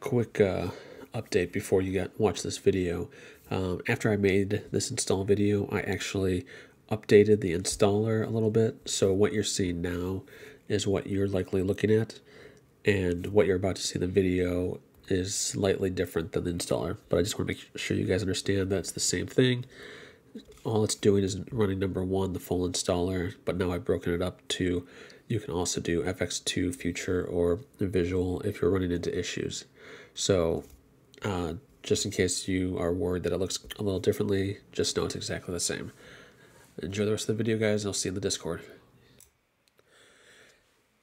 quick update before you watch this video. After I made this install video, I actually updated the installer a little bit. So what you're seeing now is what you're likely looking at, and what you're about to see in the video is slightly different than the installer. But I just want to make sure you guys understand that it's the same thing. All it's doing is running number one, the full installer, but now I've broken it up to you can also do FX2 Future or Visual if you're running into issues. So just in case you are worried that it looks a little differently, just know it's exactly the same. Enjoy the rest of the video, guys. I'll see you in the Discord.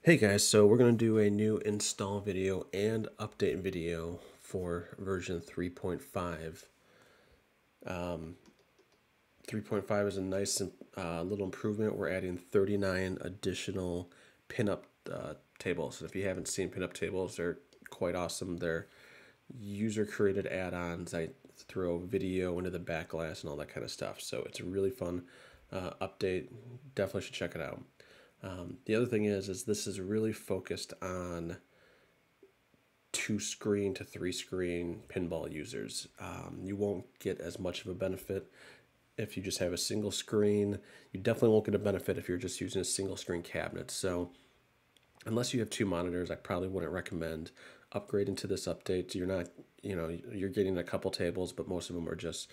Hey guys, so we're going to do a new install video and update video for version 3.5. 3.5 is a nice little improvement. We're adding 39 additional PinUp tables. And if you haven't seen PinUp tables, they're quite awesome. They're user-created add-ons. I throw video into the back glass and all that kind of stuff. So it's a really fun update. Definitely should check it out. The other thing is this is really focused on 2-screen to 3-screen pinball users. You won't get as much of a benefit if you just have a single screen. You definitely won't get a benefit if you're just using a single screen cabinet. So unless you have 2 monitors, I probably wouldn't recommend upgrading to this update. You're not, you're getting a couple tables, but most of them are just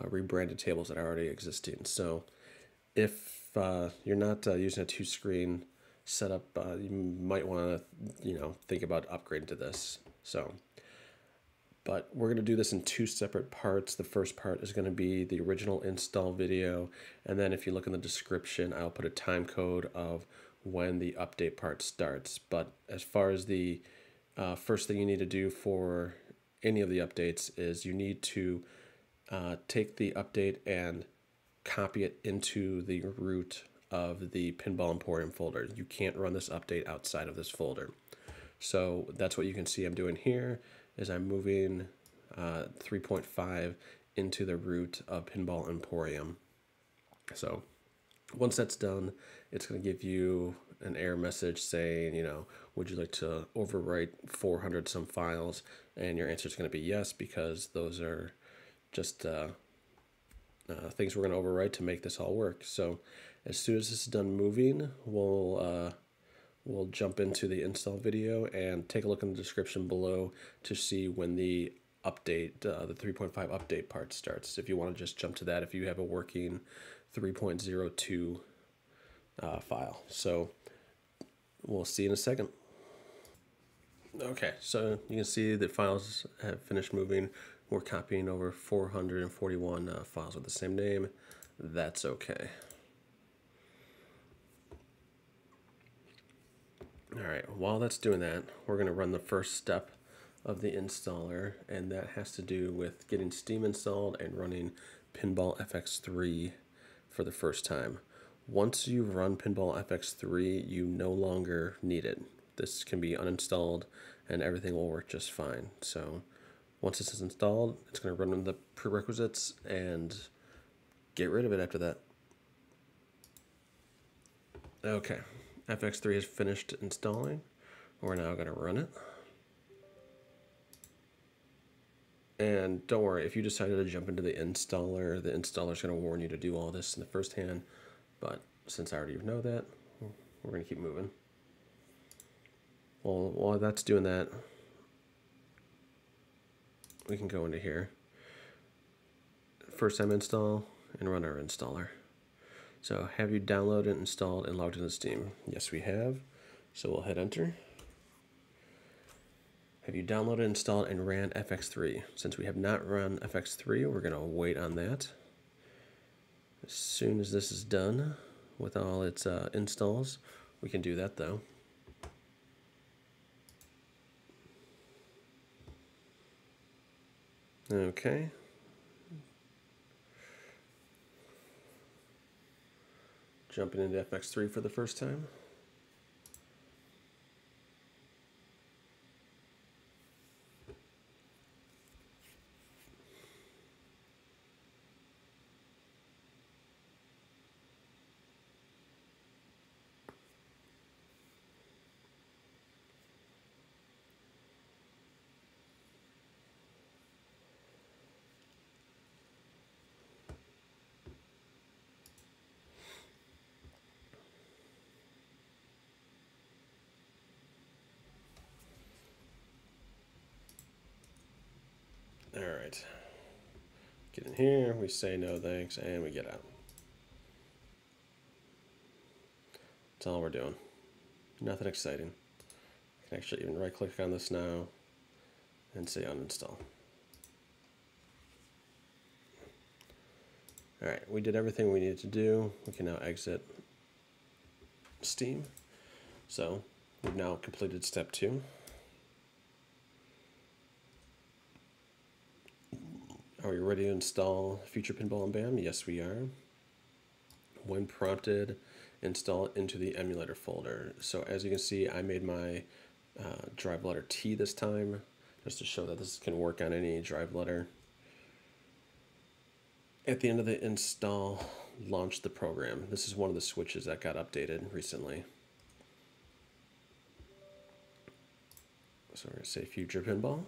rebranded tables that are already existing. So if you're not using a 2-screen setup, you might want to, think about upgrading to this. But we're going to do this in 2 separate parts. The first part is going to be the original install video, and then if you look in the description, I'll put a time code of when the update part starts. But as far as the first thing you need to do for any of the updates is you need to take the update and copy it into the root of the Pinball Emporium folder. You can't run this update outside of this folder. So that's what you can see I'm doing here. Is I'm moving 3.5 into the root of Pinball Emporium. So once that's done, it's going to give you an error message saying, would you like to overwrite 400 some files? And your answer is going to be yes, because those are just things we're going to overwrite to make this all work. So as soon as this is done moving, we'll jump into the install video and take a look in the description below to see when the update, the 3.5 update part starts. If you want to just jump to that, if you have a working 3.02 file. So we'll see in a second. Okay, so you can see the files have finished moving. We're copying over 441 files with the same name. That's okay. All right, while that's doing that, we're going to run the first step of the installer, and that has to do with getting Steam installed and running Pinball FX3 for the first time. Once you've run Pinball FX3, you no longer need it. This can be uninstalled and everything will work just fine. So once this is installed, it's going to run the prerequisites and get rid of it after that. Okay. FX3 is finished installing. We're now going to run it. And don't worry, if you decided to jump into the installer is going to warn you to do all this in the first hand. But since I already know that, we're going to keep moving. Well, while that's doing that, we can go into here. First time install and run our installer. So have you downloaded, installed, and logged into Steam? Yes, we have. So we'll hit enter. Have you downloaded, installed, and ran FX3? Since we have not run FX3, we're going to wait on that. As soon as this is done with all its installs, we can do that though. Okay. Jumping into FX3 for the first time. All right. Get in here, we say no thanks, and we get out. That's all we're doing. Nothing exciting. I can actually even right click on this now and say uninstall. All right, we did everything we needed to do. We can now exit Steam. So we've now completed step 2. Are we ready to install Future Pinball and BAM? Yes, we are. When prompted, install it into the emulator folder. So as you can see, I made my drive letter T this time, just to show that this can work on any drive letter. At the end of the install, launch the program. This is one of the switches that got updated recently. So we're going to say Future Pinball.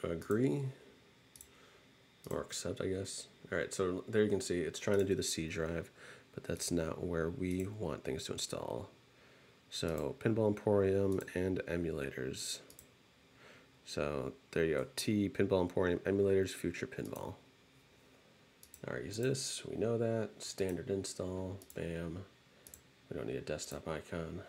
Agree or accept, I guess. All right, so there you can see it's trying to do the C drive, but that's not where we want things to install. So Pinball Emporium and emulators. So there you go, T, Pinball Emporium, emulators, Future Pinball. All right, use this, we know that. Standard install, bam. We don't need a desktop icon.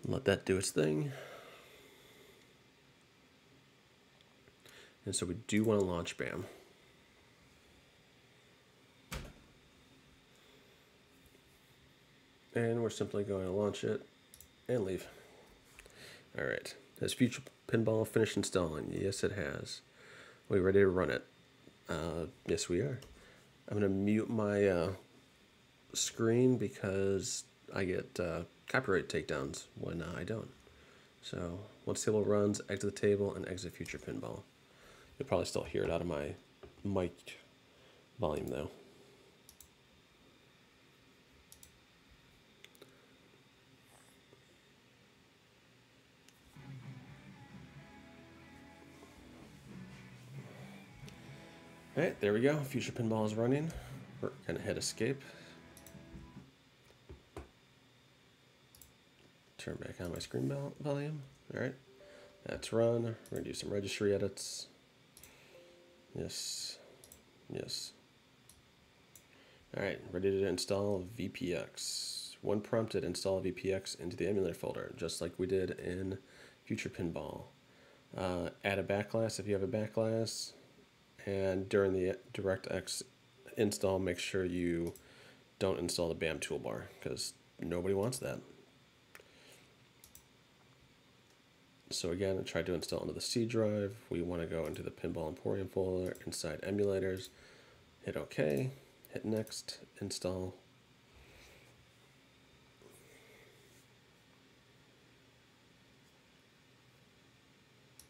Let that do its thing. And so we do want to launch BAM. And we're simply going to launch it and leave. All right, has Future Pinball finished installing? Yes, it has. Are we ready to run it? Yes, we are. I'm going to mute my screen because I get copyright takedowns when I don't. So once table runs, exit the table and exit Future Pinball. You'll probably still hear it out of my mic volume though. All right, there we go. Future Pinball is running. We're going to hit escape. Turn back on my screen volume. All right, that's run. We're going to do some registry edits. Yes, yes. All right, ready to install VPX. When prompted, install VPX into the emulator folder, just like we did in Future Pinball. Add a backglass if you have a backglass. And during the DirectX install, make sure you don't install the BAM toolbar because nobody wants that. So again, I tried to install into the C drive. We want to go into the Pinball Emporium folder inside emulators. Hit OK, hit next, install.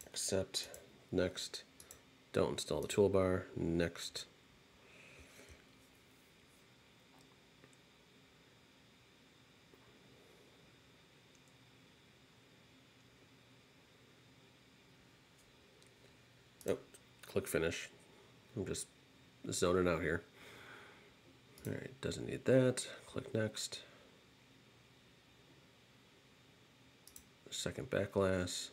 Accept, next. Don't install the toolbar, next. Oh, click finish. I'm just zoning out here. All right, doesn't need that. Click next. Second backglass.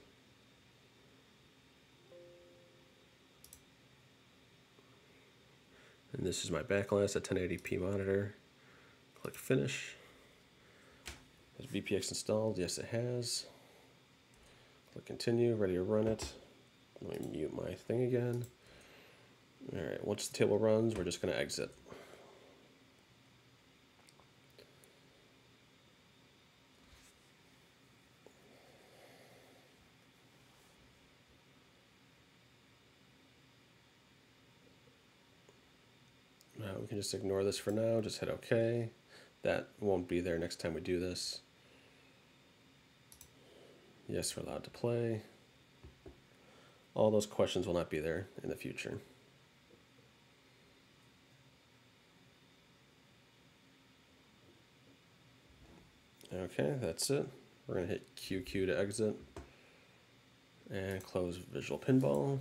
And this is my backglass at 1080p monitor. Click finish. Has VPX installed? Yes, it has. Click continue, ready to run it. Let me mute my thing again. All right, once the table runs, we're just going to exit. We can just ignore this for now, just hit OK. That won't be there next time we do this. Yes, we're allowed to play. All those questions will not be there in the future. Okay, that's it. We're going to hit QQ to exit and close Visual Pinball.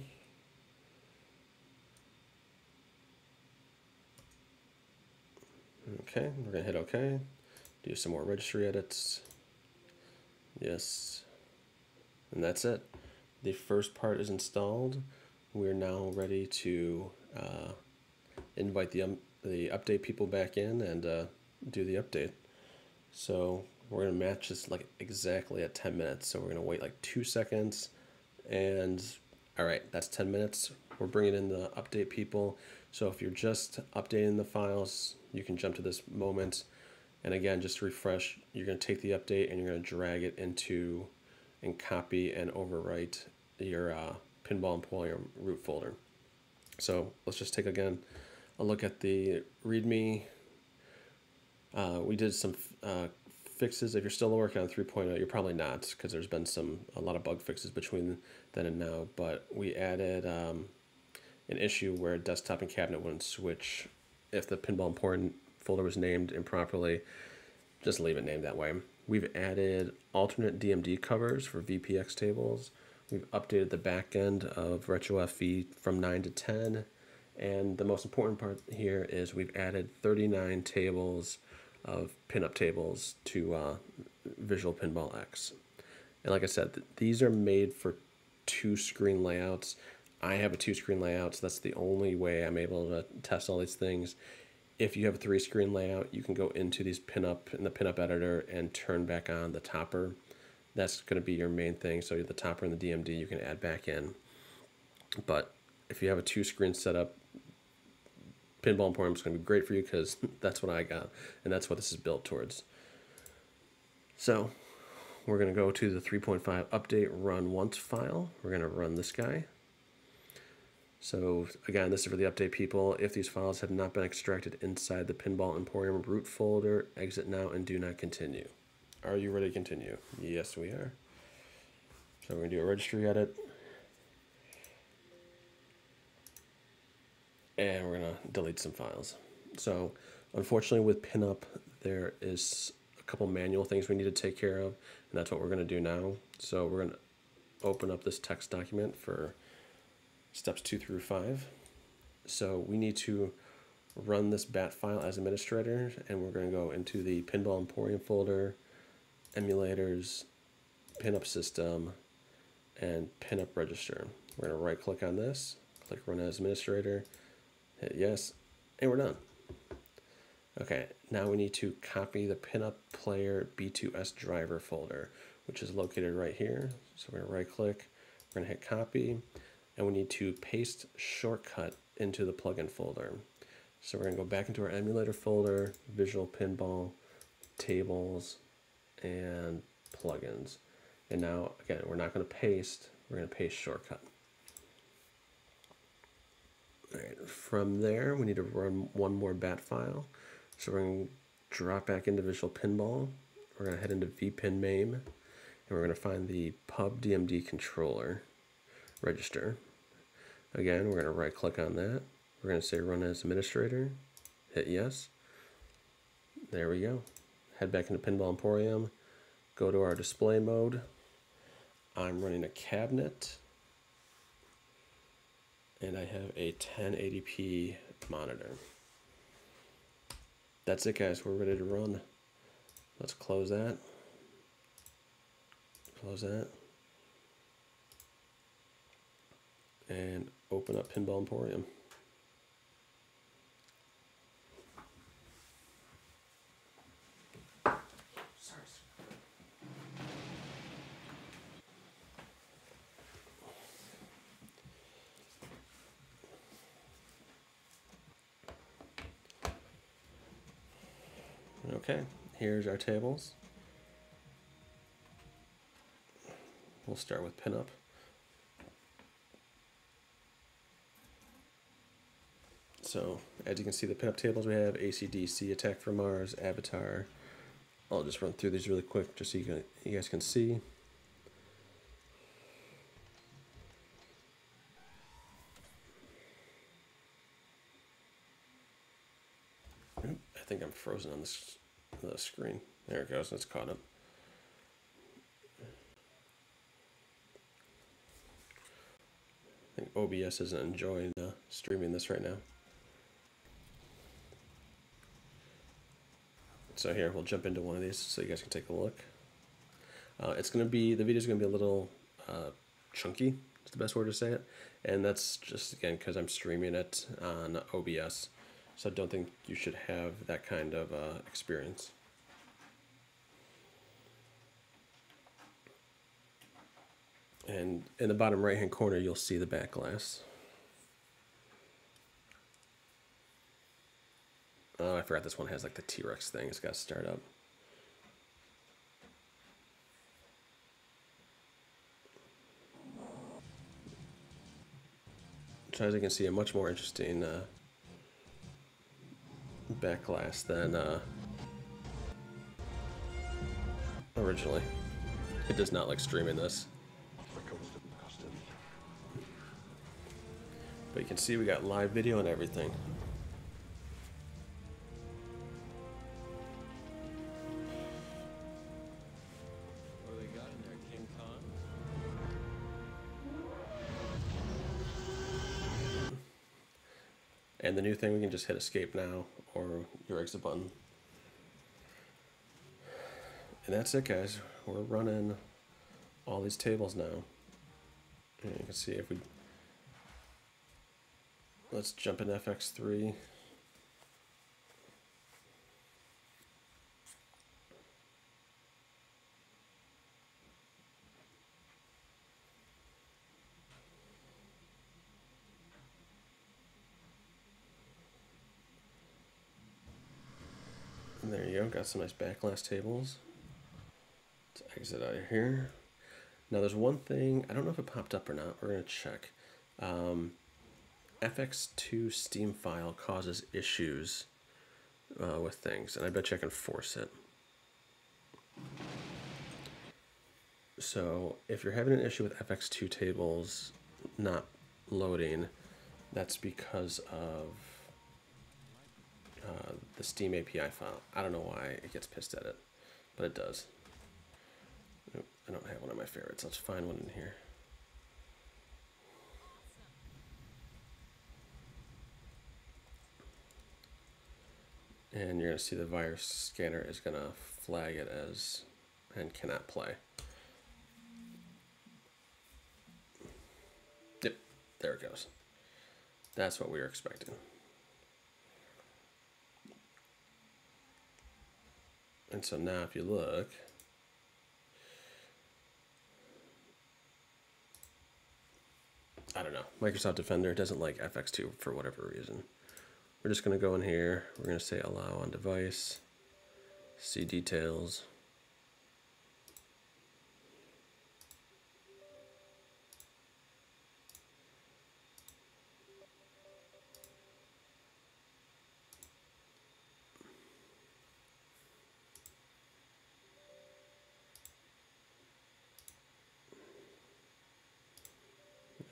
Okay, we're gonna hit OK. Do some more registry edits. Yes. And that's it. The first part is installed. We're now ready to invite the update people back in and do the update. So we're gonna match this like exactly at 10 minutes. So we're gonna wait like 2 seconds, and all right, that's 10 minutes. We're bringing in the update people. So if you're just updating the files, you can jump to this moment. And again, just to refresh, you're gonna take the update and you're gonna drag it into and copy and overwrite your Pinball Emporium root folder. So let's just take again a look at the README. We did some fixes. If you're still working on 3.0, you're probably not, because there's been a lot of bug fixes between then and now. But we added an issue where desktop and cabinet wouldn't switch if the Pinball Emporium folder was named improperly. Just leave it named that way. We've added alternate DMD covers for VPX tables. We've updated the back end of RetroFV from 9 to 10. And the most important part here is we've added 39 tables of PinUp tables to Visual Pinball X. And like I said, these are made for 2-screen layouts. I have a 2-screen layout, so that's the only way I'm able to test all these things. If you have a 3-screen layout, you can go into these PinUp in the PinUp editor and turn back on the topper. That's going to be your main thing. So the topper and the DMD you can add back in. But if you have a 2-screen setup, Pinball Emporium is going to be great for you, because that's what I got, and that's what this is built towards. So we're going to go to the 3.5 update run once file. We're going to run this guy. So again, this is for the update people. If these files have not been extracted inside the Pinball Emporium root folder, exit now and do not continue. Are you ready to continue? Yes, we are. So we're going to do a registry edit. And we're going to delete some files. So unfortunately with PinUp, there is a couple manual things we need to take care of, and that's what we're going to do now. So we're going to open up this text document for steps 2 through 5. So we need to run this bat file as administrator, and we're going to go into the Pinball Emporium folder, emulators, PinUp system, and PinUp register. We're going to right click on this, click run as administrator, hit yes, and we're done. Okay, now we need to copy the PinUp player B2S driver folder, which is located right here. So we're going to right click, we're going to hit copy, and we need to paste shortcut into the plugin folder. So we're going to go back into our emulator folder, Visual Pinball, tables, and plugins. And now, again, we're not going to paste, we're going to paste shortcut. All right, from there, we need to run one more bat file. So we're going to drop back into Visual Pinball. We're going to head into vpin-main, and we're going to find the pub DMD controller register. Again, we're going to right click on that. We're going to say run as administrator, hit yes. There we go. Head back into Pinball Emporium, go to our display mode. I'm running a cabinet, and I have a 1080p monitor. That's it, guys. We're ready to run. Let's close that. Close that. And open up Pinball Emporium. Okay, here's our tables. We'll start with PinUp. So, as you can see, the PinUp tables we have AC/DC, Attack from Mars, Avatar. I'll just run through these really quick just so you guys can see. I think I'm frozen on the screen. There it goes, it's caught up. I think OBS isn't enjoying streaming this right now. So here, we'll jump into one of these so you guys can take a look. It's going to be, the video is going to be a little chunky, is the best word to say it. And that's just, again, because I'm streaming it on OBS. So I don't think you should have that kind of experience. And in the bottom right-hand corner, you'll see the back glass. Oh, I forgot this one has like the T-Rex thing. It's got to start up. So as you can see, a much more interesting back glass than originally. It does not like streaming this. But you can see we got live video and everything. What do they got in there? King Kong? And the new thing, we can just hit escape now, or your exit button. And that's it, guys. We're running all these tables now. And you can see if we... Let's jump into FX3. And there you go, got some nice backglass tables. Let's exit out of here. Now there's one thing, I don't know if it popped up or not, we're gonna check. FX2 Steam file causes issues with things, and I bet you I can force it. So if you're having an issue with FX2 tables not loading, that's because of the Steam API file. I don't know why it gets pissed at it, but it does. Nope, I don't have one of my favorites. Let's find one in here. And you're going to see the virus scanner is going to flag it as and cannot play. Yep, there it goes. That's what we were expecting. And so now if you look, I don't know, Microsoft Defender doesn't like FX2 for whatever reason. We're just going to go in here, we're going to say allow on device, see details.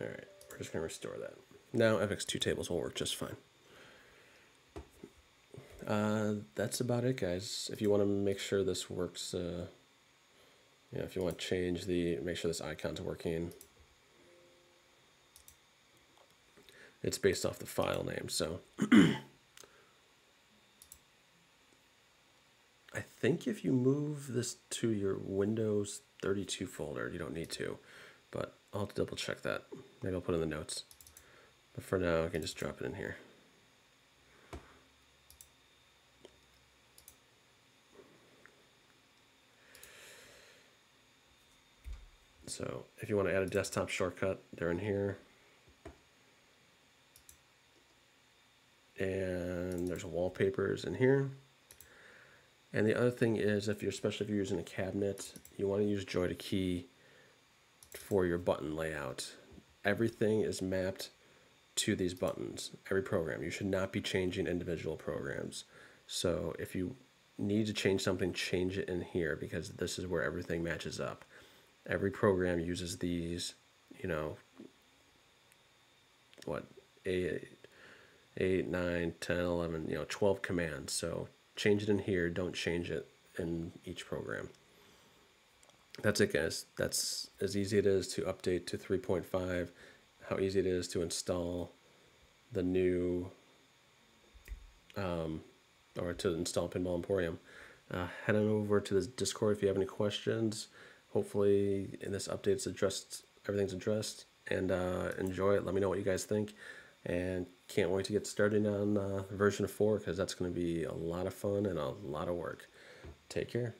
All right, we're just going to restore that. Now FX2 tables will work just fine. That's about it, guys. If you want to make sure this works, if you want to change make sure this icon's working. It's based off the file name, so. I think if you move this to your Windows 32 folder, you don't need to, but I'll have to double check that. Maybe I'll put it in the notes. But for now, I can just drop it in here. So if you want to add a desktop shortcut, they're in here. And there's wallpapers in here. And the other thing is, especially if you're using a cabinet, you want to use Joy to Key for your button layout. Everything is mapped to these buttons, every program. You should not be changing individual programs. So if you need to change something, change it in here, because this is where everything matches up. Every program uses these, 8, 9, 10, 11, 12 commands. So change it in here, don't change it in each program. That's it, guys. That's as easy it is to update to 3.5, how easy it is to install the new, or to install Pinball Emporium. Head on over to this Discord if you have any questions. Hopefully in this update it's addressed, everything's addressed, and enjoy it. Let me know what you guys think, and can't wait to get started on version 4, because that's going to be a lot of fun and a lot of work. Take care.